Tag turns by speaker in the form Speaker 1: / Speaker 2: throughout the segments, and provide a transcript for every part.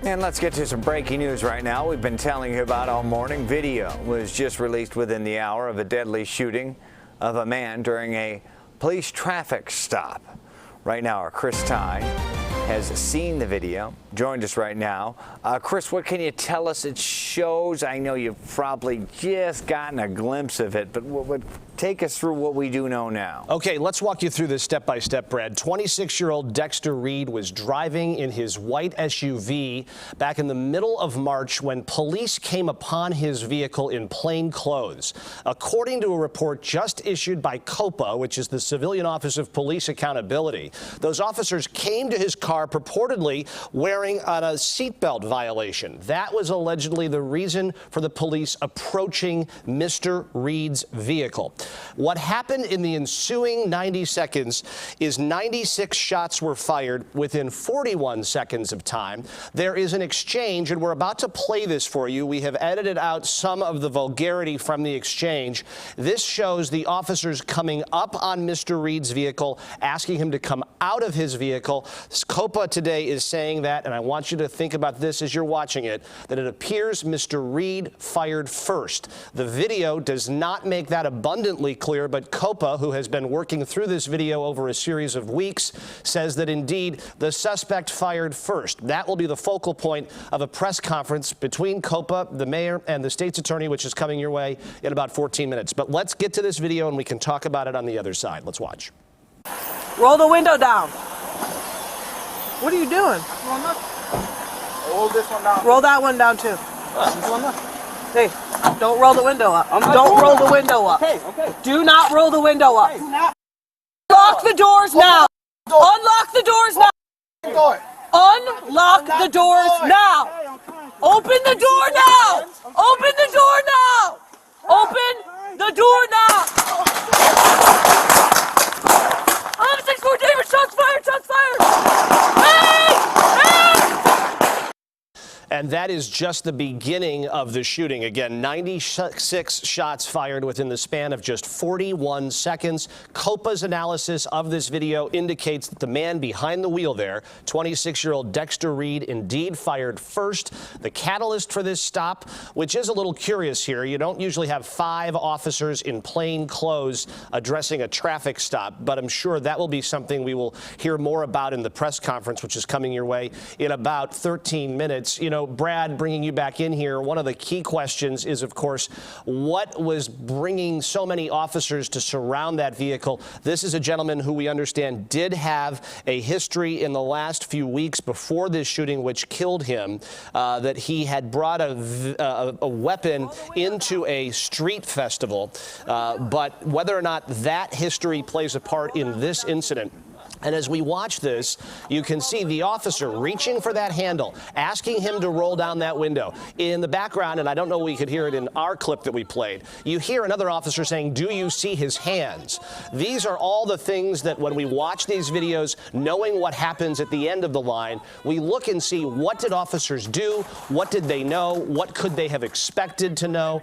Speaker 1: And let's get to some breaking news right now. We've been telling you about all morning. Video was just released within the hour of a deadly shooting of a man during a police traffic stop. Right now, our Chris Ty has seen the video, joined us right now. Chris, what can you tell us it shows? I know you've probably just gotten a glimpse of it, but take us through what we do know now.
Speaker 2: Okay, let's walk you through this step by step, Brad. 26-year-old Dexter Reed was driving in his white SUV back in the middle of March when police came upon his vehicle in plain clothes. According to a report just issued by Copa, which is the Civilian Office of Police Accountability, those officers came to his car purportedly wearing a seatbelt violation. That was allegedly the reason for the police approaching Mr. Reed's vehicle. What happened in the ensuing 90 seconds is 96 shots were fired within 41 seconds of time. There is an exchange, and we're about to play this for you. We have edited out some of the vulgarity from the exchange. This shows the officers coming up on Mr. Reed's vehicle, asking him to come out of his vehicle. Copa today is saying that, and I want you to think about this as you're watching it, that it appears Mr. Reed fired first. The video does not make that abundantly clear, but Copa, who has been working through this video over a series of weeks, says that indeed the suspect fired first. That will be the focal point of a press conference between Copa, the mayor, and the state's attorney, which is coming your way in about 14 minutes. But let's get to this video and we can talk about it on the other side. Let's watch.
Speaker 3: Roll the window down. What are you doing?
Speaker 4: Roll this one down.
Speaker 3: Roll that one down too.
Speaker 4: This one down.
Speaker 3: Hey, don't roll the window up. Don't roll the window up.
Speaker 4: Okay.
Speaker 3: Do not roll the window up.
Speaker 4: Hey, not.
Speaker 3: Unlock the doors now. Unlock the doors now. Unlock the doors now. Open the door now. Open the door now. Open the door now. 11-6-4 David, shots fired, shots fired.
Speaker 2: And that is just the beginning of the shooting. Again, 96 shots fired within the span of just 41 seconds. Copa's analysis of this video indicates that the man behind the wheel there, 26-year-old Dexter Reed, indeed fired first. The catalyst for this stop, which is a little curious here, you don't usually have 5 officers in plain clothes addressing a traffic stop, but I'm sure that will be something we will hear more about in the press conference, which is coming your way in about 13 minutes. You know, Brad, bringing you back in here, one of the key questions is, of course, what was bringing so many officers to surround that vehicle? This is a gentleman who we understand did have a history in the last few weeks before this shooting, which killed him, that he had brought a weapon into a street festival. But whether or not that history plays a part in this incident, and as we watch this, you can see the officer reaching for that handle, asking him to roll down that window. In the background, and I don't know if we could hear it in our clip that we played, you hear another officer saying, "Do you see his hands?" These are all the things that when we watch these videos, knowing what happens at the end of the line, we look and see what did officers do, what did they know, what could they have expected to know.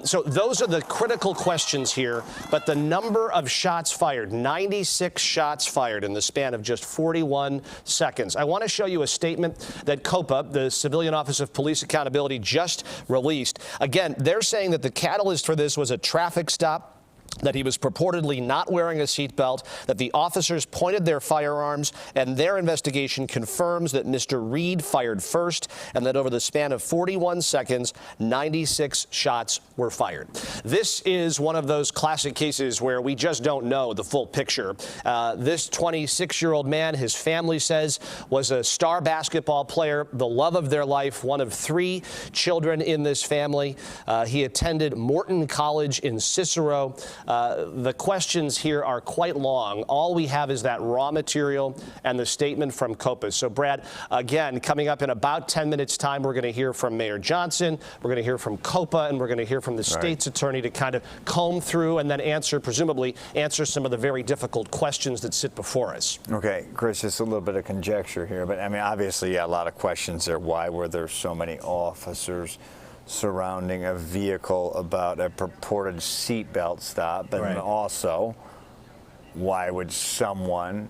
Speaker 2: So those are the critical questions here. But the number of shots fired, 96 shots fired in the span of just 41 seconds. I want to show you a statement that Copa, the Civilian Office of Police Accountability, just released. Again, they're saying that the catalyst for this was a traffic stop, that he was purportedly not wearing a seatbelt, that the officers pointed their firearms, and their investigation confirms that Mr. Reed fired first, and that over the span of 41 seconds, 96 shots were fired. This is one of those classic cases where we just don't know the full picture. This 26-year-old man, his family says, was a star basketball player, the love of their life, one of 3 children in this family. He attended Morton College in Cicero. The questions here are quite long. All we have is that raw material and the statement from Copa. So, Brad, again, coming up in about 10 minutes' time, we're going to hear from Mayor Johnson, we're going to hear from Copa, and we're going to hear from the state's attorney to kind of comb through and then presumably answer some of the very difficult questions that sit before us.
Speaker 1: Okay, Chris, just a little bit of conjecture here, but I mean, obviously, yeah, a lot of questions there. Why were there so many officers surrounding a vehicle about a purported seatbelt stop? And also, why would someone,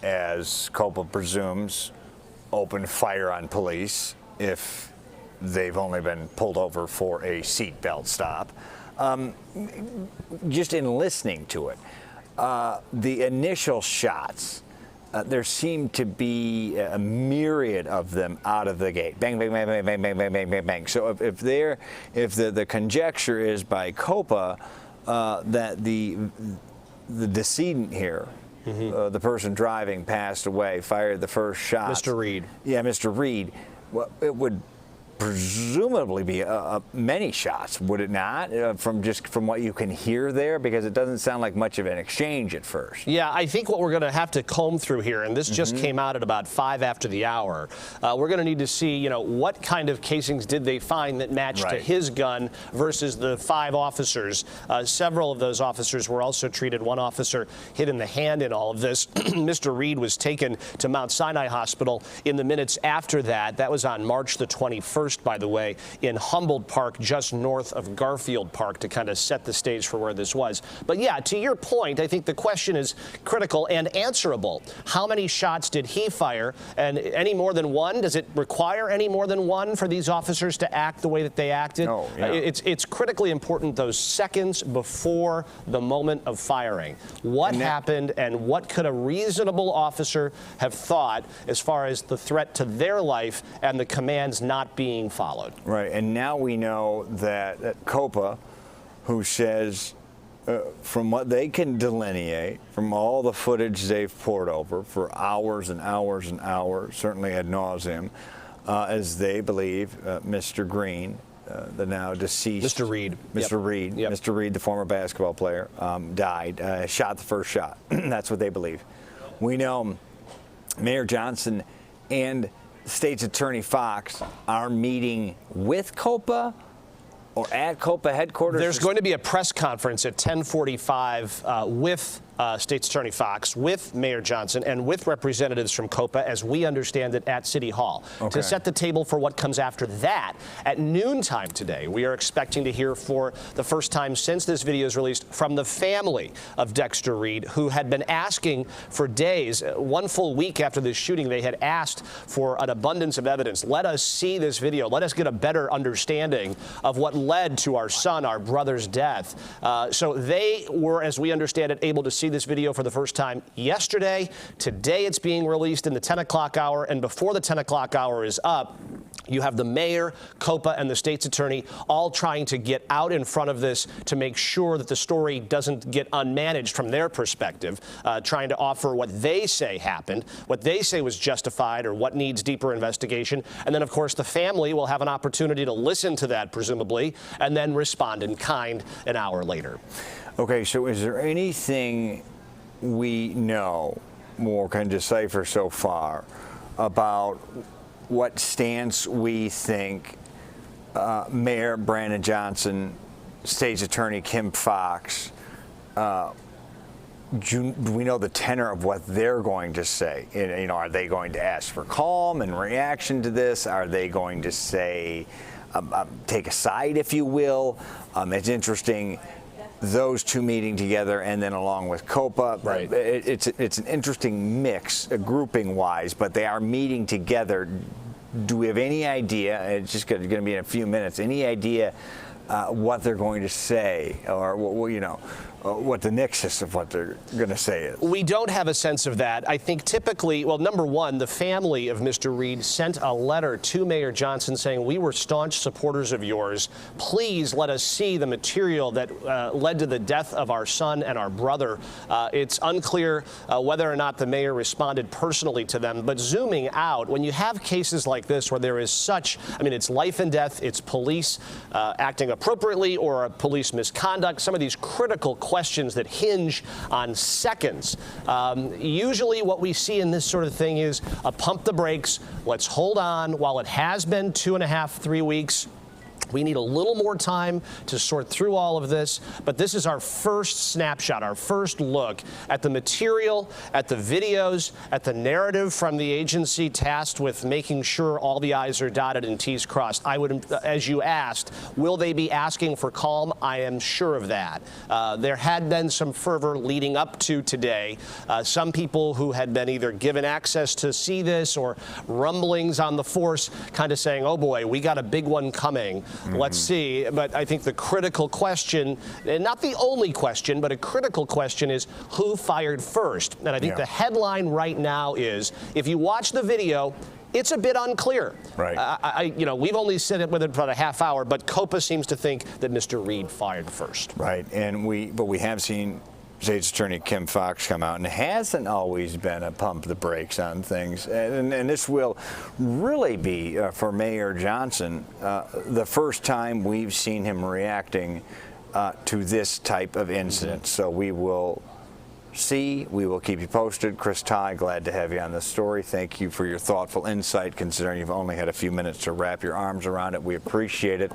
Speaker 1: as Copa presumes, open fire on police if they've only been pulled over for a seatbelt stop. Just in listening to it, the initial shots, there seemed to be a myriad of them out of the gate. Bang, bang, bang, bang, bang, bang, bang, bang, bang, bang. So if the conjecture is by Copa that the decedent here, the person driving, passed away, fired the first shot.
Speaker 2: Mr. Reed.
Speaker 1: Yeah, Mr. Reed. Well, it would presumably be many shots, would it not? From what you can hear there, because it doesn't sound like much of an exchange at first.
Speaker 2: Yeah, I think what we're going to have to comb through here, and this just came out at about 5 after the hour, we're going to need to see, what kind of casings did they find that matched to his gun versus the 5 officers. Several of those officers were also treated. One officer hit in the hand in all of this. Mr. Reed was taken to Mount Sinai Hospital in the minutes after that. That was on March the 21st. By the way, in Humboldt Park, just north of Garfield Park, to kind of set the stage for where this was. But yeah, to your point, I think the question is critical and answerable. How many shots did he fire? And any more than one? Does it require any more than one for these officers to act the way that they acted?
Speaker 1: Oh, yeah.
Speaker 2: It's critically important those seconds before the moment of firing. What happened, and what could a reasonable officer have thought as far as the threat to their life and the commands not being followed?
Speaker 1: Right, and now we know that Copa, who says, from what they can delineate, from all the footage they've poured over for hours and hours and hours, certainly ad nauseum, as they believe Mr. Green, the now deceased
Speaker 2: Mr. Reed.
Speaker 1: Mr. Reed.
Speaker 2: Yep.
Speaker 1: Mr. Reed, the former basketball player, died, shot the first shot. That's what they believe. We know Mayor Johnson and State's Attorney Fox are meeting with Copa or at Copa headquarters.
Speaker 2: There's going to be a press conference at 10:45 with State's Attorney Fox, with Mayor Johnson, and with representatives from Copa, as we understand it, at City Hall, to set the table for what comes after that. At noontime today, we are expecting to hear for the first time since this video is released from the family of Dexter Reed, who had been asking for days, 1 full week after this shooting, they had asked for an abundance of evidence. Let us see this video. Let us get a better understanding of what led to our son, our brother's death. So they were, as we understand it, able to see this video for the first time yesterday. Today it's being released in the 10 o'clock hour, and before the 10 o'clock hour is up, you have the mayor, Copa, and the state's attorney all trying to get out in front of this to make sure that the story doesn't get unmanaged from their perspective, trying to offer what they say happened, what they say was justified, or what needs deeper investigation. And then, of course, the family will have an opportunity to listen to that, presumably, and then respond in kind an hour later.
Speaker 1: Okay, so is there anything we know or can decipher so far about what stance we think Mayor Brandon Johnson, State's Attorney Kim Fox, do we know the tenor of what they're going to say? Are they going to ask for calm in reaction to this? Are they going to say, take a side, if you will? It's interesting, those two meeting together, and then along with Copa.
Speaker 2: Right.
Speaker 1: It's an interesting mix, grouping-wise, but they are meeting together. Do we have any idea, it's just going to be in a few minutes, any idea what they're going to say, or what the nexus of what they're going to say is?
Speaker 2: We don't have a sense of that. I think typically, well, number one, the family of Mr. Reed sent a letter to Mayor Johnson saying, we were staunch supporters of yours. Please let us see the material that led to the death of our son and our brother. It's unclear whether or not the mayor responded personally to them. But zooming out, when you have cases like this where there is such, it's life and death, it's police acting appropriately or a police misconduct, some of these critical questions that hinge on seconds. Usually what we see in this sort of thing is a pump the brakes, let's hold on while it has been 2.5, 3 weeks. We need a little more time to sort through all of this, but this is our first snapshot, our first look at the material, at the videos, at the narrative from the agency tasked with making sure all the I's are dotted and T's crossed. I would, as you asked, will they be asking for calm? I am sure of that. There had been some fervor leading up to today. Some people who had been either given access to see this or rumblings on the force kind of saying, oh boy, we got a big one coming. Let's see. But I think the critical question, and not the only question, but a critical question is who fired first? And I think the headline right now is, if you watch the video, it's a bit unclear.
Speaker 1: Right.
Speaker 2: You know, we've only sat with it for about a half hour, but Copa seems to think that Mr. Reed fired first.
Speaker 1: Right. And we have seen State's Attorney Kim Foxx come out, and it hasn't always been a pump the brakes on things. And this will really be, for Mayor Johnson, the first time we've seen him reacting to this type of incident. So we will see. We will keep you posted. Chris Ty, glad to have you on this story. Thank you for your thoughtful insight, considering you've only had a few minutes to wrap your arms around it. We appreciate it.